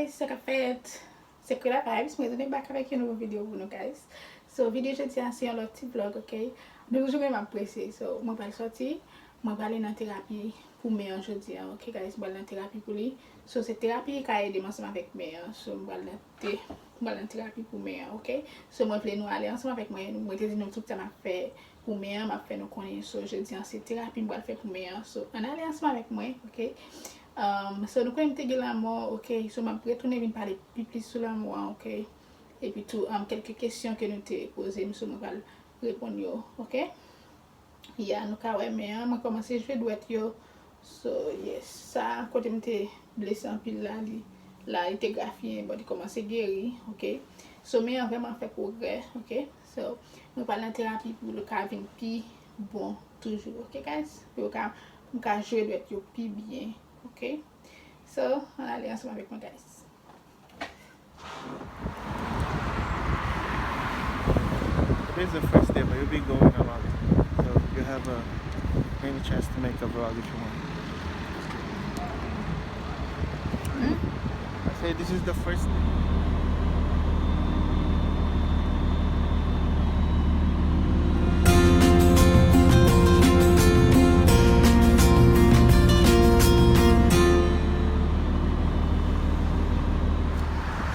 guys, c'est fait. C'est que la vibes, mais on est back avec une nouvelle vidéo pour nous guys. So vidéo je tiens c'est un petit vlog, ok. Donc je vais m'apprécier. So moi pas le sortir, moi pas aller dans thérapie pour meilleur jeudi, ok guys, moi aller dans thérapie pour lui. So cette thérapie qui a aidé ensemble avec meilleur. So moi aller dans thérapie pour meilleur, ok. So moi voulais nous aller ensemble avec moi, moi te dit nous tout ça m'a fait pour meilleur, m'a fait nous connaître. So je dis c'est thérapie moi le faire pour meilleur. So on aller ensemble avec moi, ok. So nous connaissons te l'amour, ok. So m'a retourner venir parler plus sur l'amour, ok. Et puis tout quelques questions que nous t'ai posées, nous sommes répondre yo, ok. Yeah, nous ka ouais mais moi commencer je fais douette yo. So yes, ça côté me t'ai blessé en pile là, là il était graffié, bon il commence à guérir, ok. So mais vraiment fait progrès, ok. So nous parlons de thérapie pour le cas venir plus bon toujours, ok guys. Pour ka jouer douette yo plus bien, ok. So on aller ensemble avec moi guys. Today's the first day, but you'll be going a lot. So you have any chance to make a vlog if you want. I say this is the first day.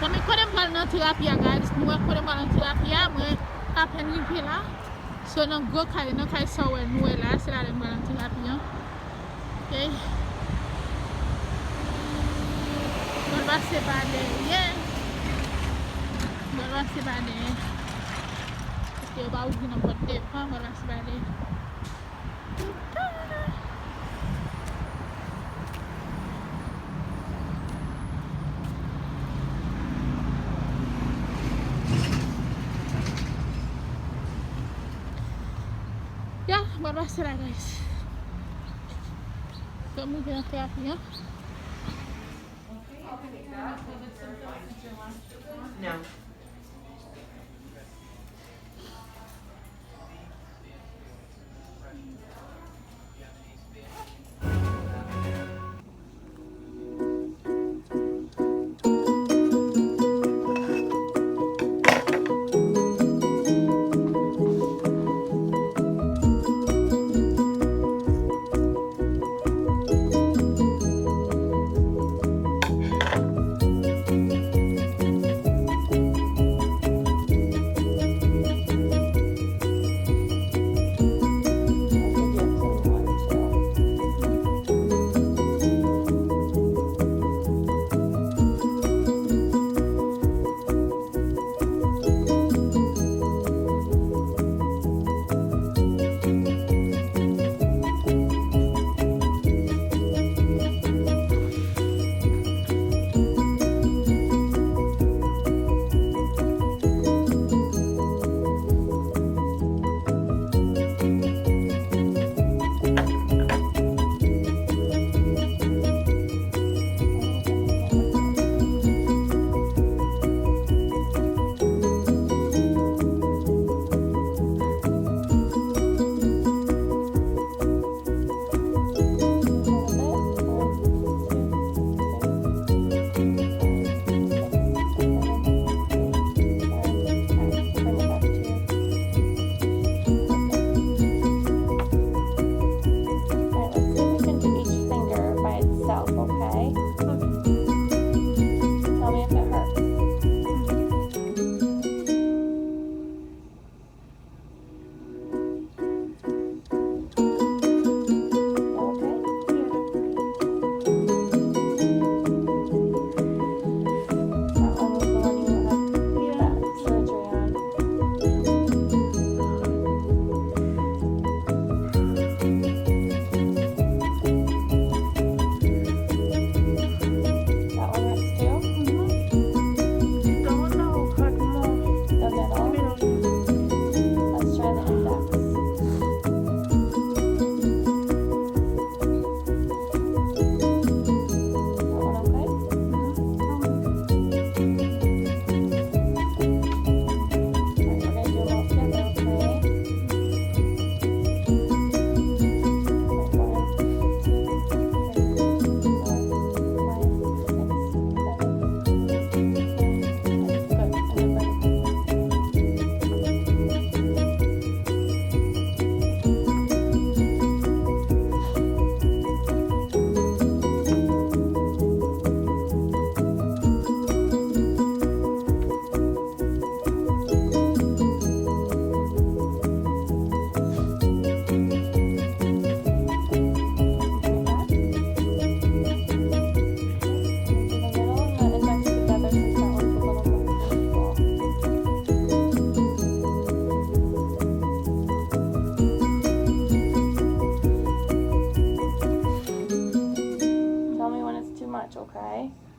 So me kodem bal nan terapia guys, nou kodem bal nan terapia, mwen apen rive la. So nan go kay sa wè nou wè la, se la dem bal nan terapia. Ok. Gol ba se bade, yeah. Gol ba se bade. Porque eu ba ouvi nan pot depan, gol ba se bade. Ya, baru hasil lah guys. Kamu kena terapi ya? No.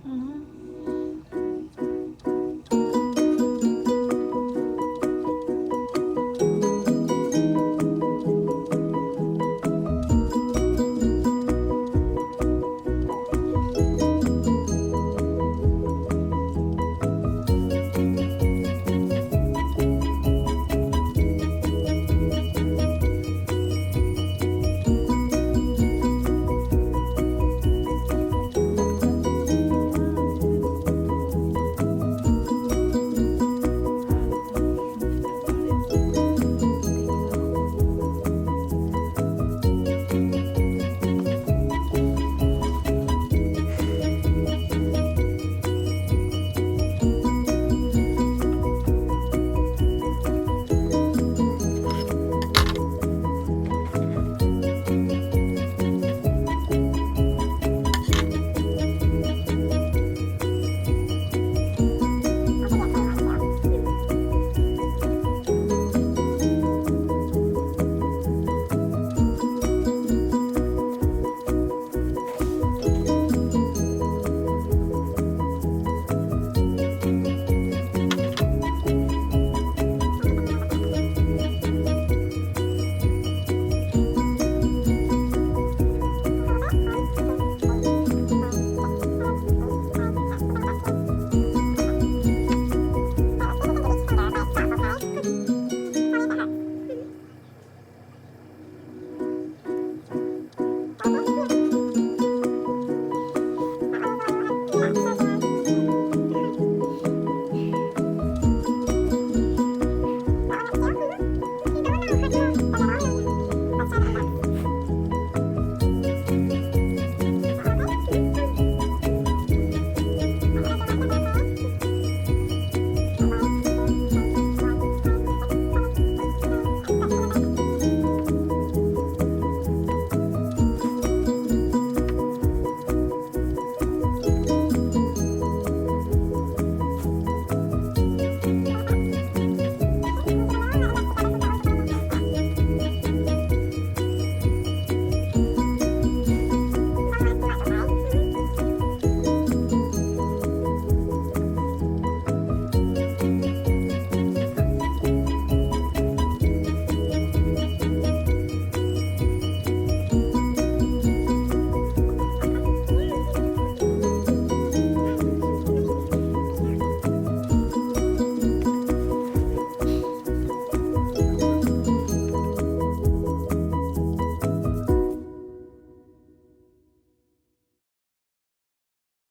Mhm.